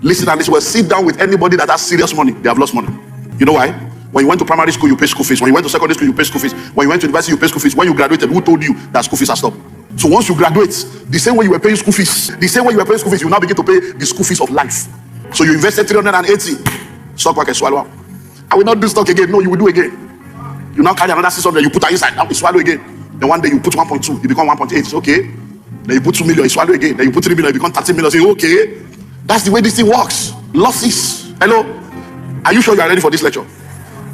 Listen and listen well. Sit down with anybody that has serious money. They have lost money. You know why? When you went to primary school, you pay school fees. When you went to secondary school, you pay school fees. When you went to university, you pay school fees. When you graduated, who told you that school fees are stopped? So once you graduate, the same way you were paying school fees, you now begin to pay the school fees of life. So you invested 380. Stock market swallow. I will not do stock again. No, you will do again. You now carry another 600. You put that inside. Now you swallow again. Then one day you put 1.2. You become 1.8. It's okay. Then you put 2 million. You swallow again. Then you put 3 million. You become 30 million. Say okay. That's the way this thing works. Losses. Hello. Are you sure you are ready for this lecture?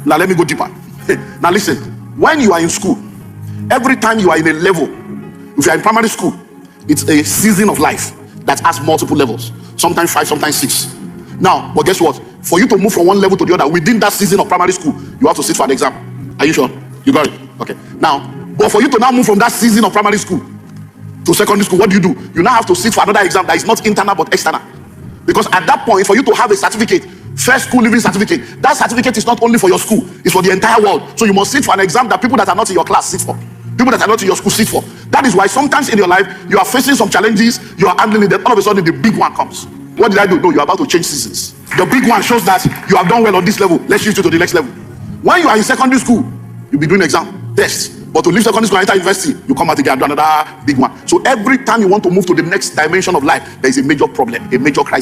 Now let me go deeper. Now listen. When you are in school, every time you are in a level, if you are in primary school, it's a season of life that has multiple levels. Sometimes 5, sometimes 6. Now, but guess what? For you to move from one level to the other within that season of primary school, you have to sit for an exam. Are you sure? You got it? Okay. Now, but for you to now move from that season of primary school to secondary school, what do? You now have to sit for another exam that is not internal but external. Because at that point, for you to have a certificate, first school living certificate, that certificate is not only for your school, it's for the entire world. So you must sit for an exam that people that are not in your class sit for. People that are not in your school sit for. That is why sometimes in your life, you are facing some challenges, you are handling it, then all of a sudden the big one comes. What did I do? No, you are about to change seasons. The big one shows that you have done well on this level. Let's shift you to the next level. When you are in secondary school, you'll be doing exam, tests. But to leave secondary school and enter university, you come out again and do another big one. So every time you want to move to the next dimension of life, there is a major problem, a major crisis.